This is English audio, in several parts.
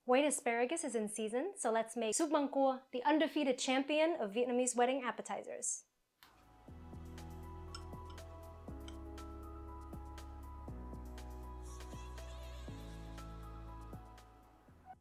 White asparagus is in season, so let's make Súp Măng Cua, the undefeated champion of Vietnamese wedding appetizers.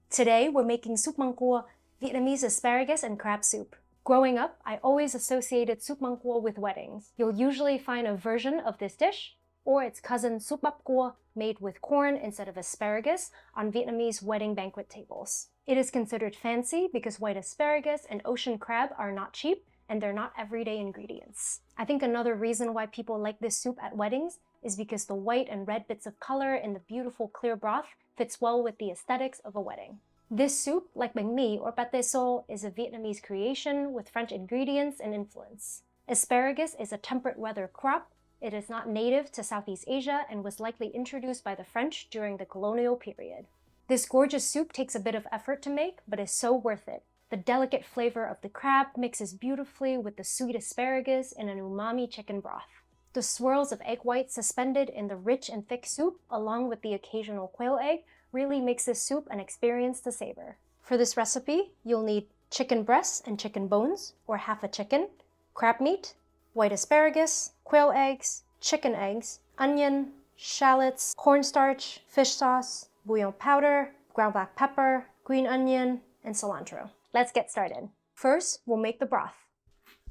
Today, we're making Súp Măng Cua, Vietnamese asparagus and crab soup. Growing up, I always associated Súp Măng Cua with weddings. You'll usually find a version of this dish, or its cousin Súp Bắp Cua, made with corn instead of asparagus, on Vietnamese wedding banquet tables. It is considered fancy because white asparagus and ocean crab are not cheap, and they're not everyday ingredients. I think another reason why people like this soup at weddings is because the white and red bits of color in the beautiful clear broth fits well with the aesthetics of a wedding. This soup, like bánh mì or pâté xô, is a Vietnamese creation with French ingredients and influence. Asparagus is a temperate weather crop. It is not native to Southeast Asia and was likely introduced by the French during the colonial period. This gorgeous soup takes a bit of effort to make, but is so worth it. The delicate flavor of the crab mixes beautifully with the sweet asparagus in an umami chicken broth. The swirls of egg whites suspended in the rich and thick soup, along with the occasional quail egg, really makes this soup an experience to savor. For this recipe, you'll need chicken breasts and chicken bones, or half a chicken, crab meat, white asparagus, quail eggs, chicken eggs, onion, shallots, cornstarch, fish sauce, bouillon powder, ground black pepper, green onion, and cilantro. Let's get started. First, we'll make the broth.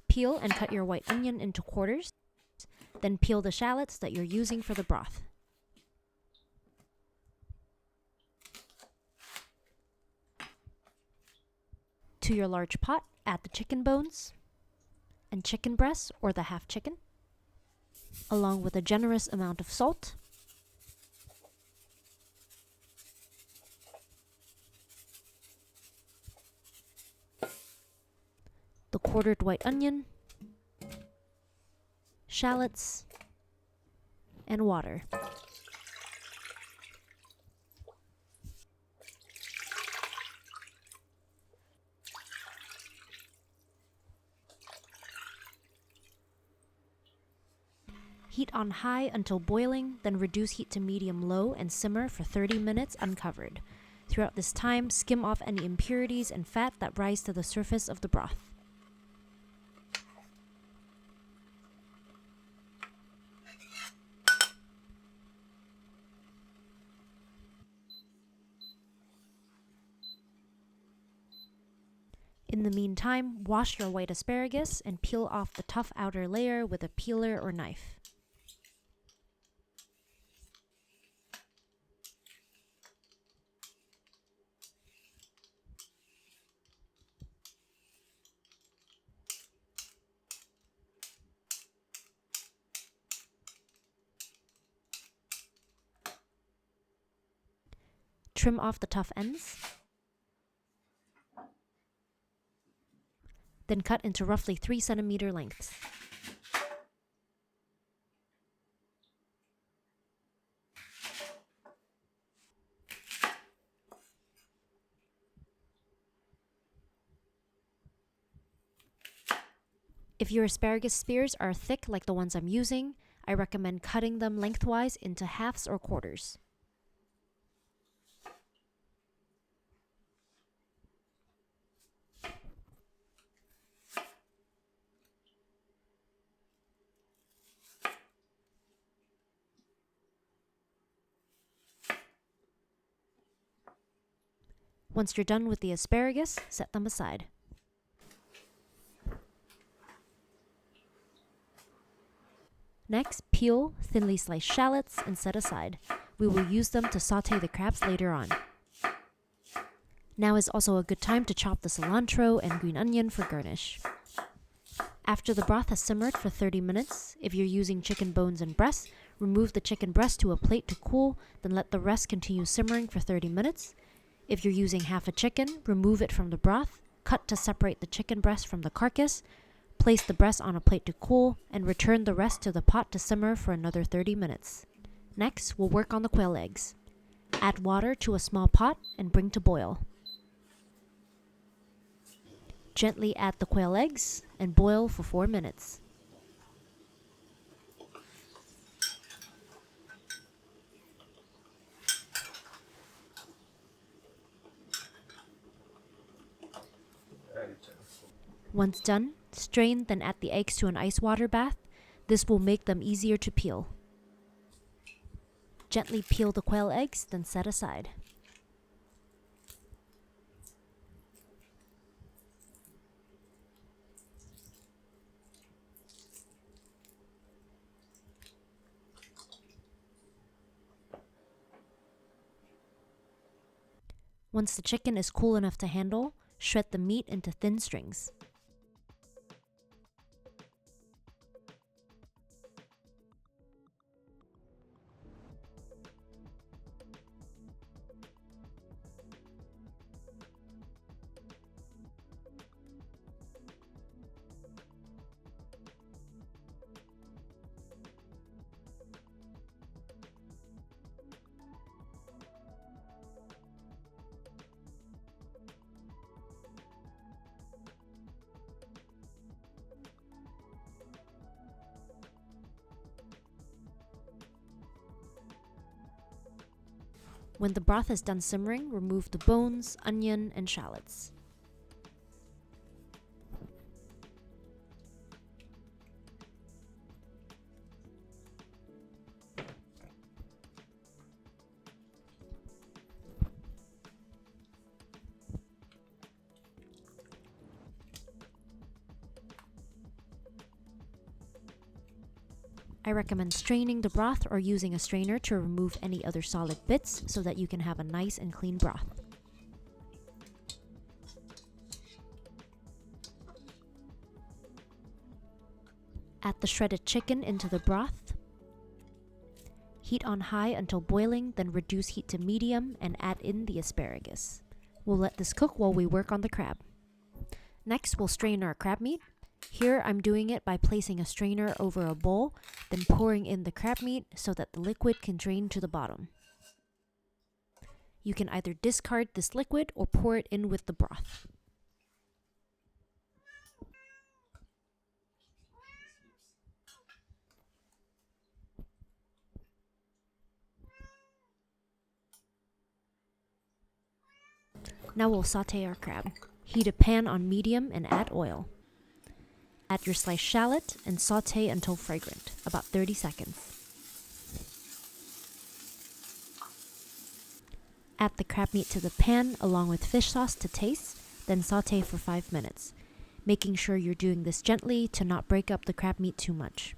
Peel and cut your white onion into quarters, then peel the shallots that you're using for the broth. To your large pot, add the chicken bones and chicken breasts, or the half chicken, along with a generous amount of salt, the quartered white onion, shallots, and water. Heat on high until boiling, then reduce heat to medium-low and simmer for 30 minutes uncovered. Throughout this time, skim off any impurities and fat that rise to the surface of the broth. In the meantime, wash your white asparagus and peel off the tough outer layer with a peeler or knife. Trim off the tough ends. Then cut into roughly 3 centimeter lengths. If your asparagus spears are thick like the ones I'm using, I recommend cutting them lengthwise into halves or quarters. Once you're done with the asparagus, set them aside. Next, peel thinly sliced shallots and set aside. We will use them to saute the crabs later on. Now is also a good time to chop the cilantro and green onion for garnish. After the broth has simmered for 30 minutes, if you're using chicken bones and breasts, remove the chicken breast to a plate to cool, then let the rest continue simmering for 30 minutes. If you're using half a chicken, remove it from the broth, cut to separate the chicken breast from the carcass, place the breast on a plate to cool, and return the rest to the pot to simmer for another 30 minutes. Next, we'll work on the quail eggs. Add water to a small pot and bring to boil. Gently add the quail eggs and boil for 4 minutes. Once done, strain, then add the eggs to an ice water bath. This will make them easier to peel. Gently peel the quail eggs, then set aside. Once the chicken is cool enough to handle, shred the meat into thin strings. When the broth is done simmering, remove the bones, onion, and shallots. I recommend straining the broth or using a strainer to remove any other solid bits so that you can have a nice and clean broth. Add the shredded chicken into the broth. Heat on high until boiling, then reduce heat to medium and add in the asparagus. We'll let this cook while we work on the crab. Next, we'll strain our crab meat. Here, I'm doing it by placing a strainer over a bowl, then pouring in the crab meat so that the liquid can drain to the bottom. You can either discard this liquid or pour it in with the broth. Now we'll saute our crab. Heat a pan on medium and add oil. Add your sliced shallot and saute until fragrant, about 30 seconds. Add the crab meat to the pan along with fish sauce to taste, then saute for 5 minutes, making sure you're doing this gently to not break up the crab meat too much.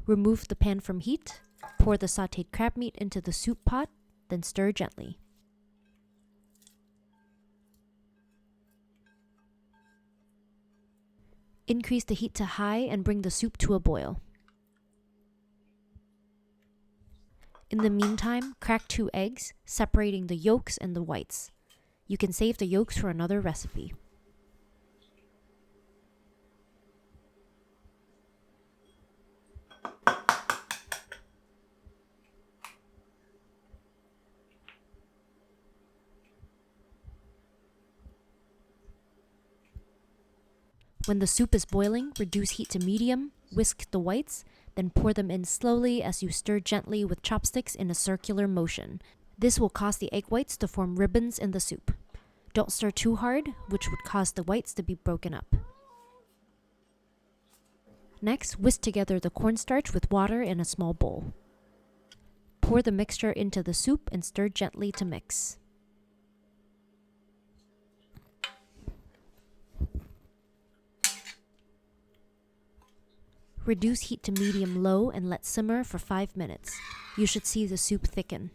Remove the pan from heat, pour the sautéed crab meat into the soup pot, then stir gently. Increase the heat to high and bring the soup to a boil. In the meantime, crack 2 eggs, separating the yolks and the whites. You can save the yolks for another recipe. When the soup is boiling, reduce heat to medium, whisk the whites, then pour them in slowly as you stir gently with chopsticks in a circular motion. This will cause the egg whites to form ribbons in the soup. Don't stir too hard, which would cause the whites to be broken up. Next, whisk together the cornstarch with water in a small bowl. Pour the mixture into the soup and stir gently to mix. Reduce heat to medium-low and let simmer for 5 minutes. You should see the soup thicken.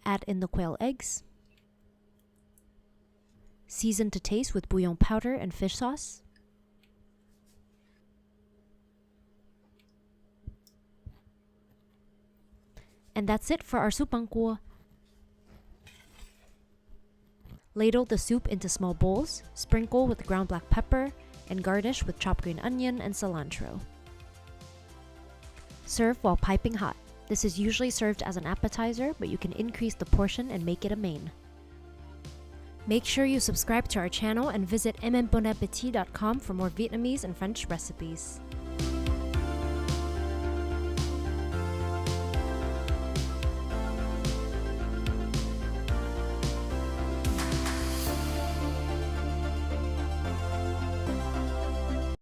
Add in the quail eggs. Season to taste with bouillon powder and fish sauce. And that's it for our Súp Măng Cua. Ladle the soup into small bowls, sprinkle with ground black pepper, and garnish with chopped green onion and cilantro. Serve while piping hot. This is usually served as an appetizer, but you can increase the portion and make it a main. Make sure you subscribe to our channel and visit mmbonappetit.com for more Vietnamese and French recipes.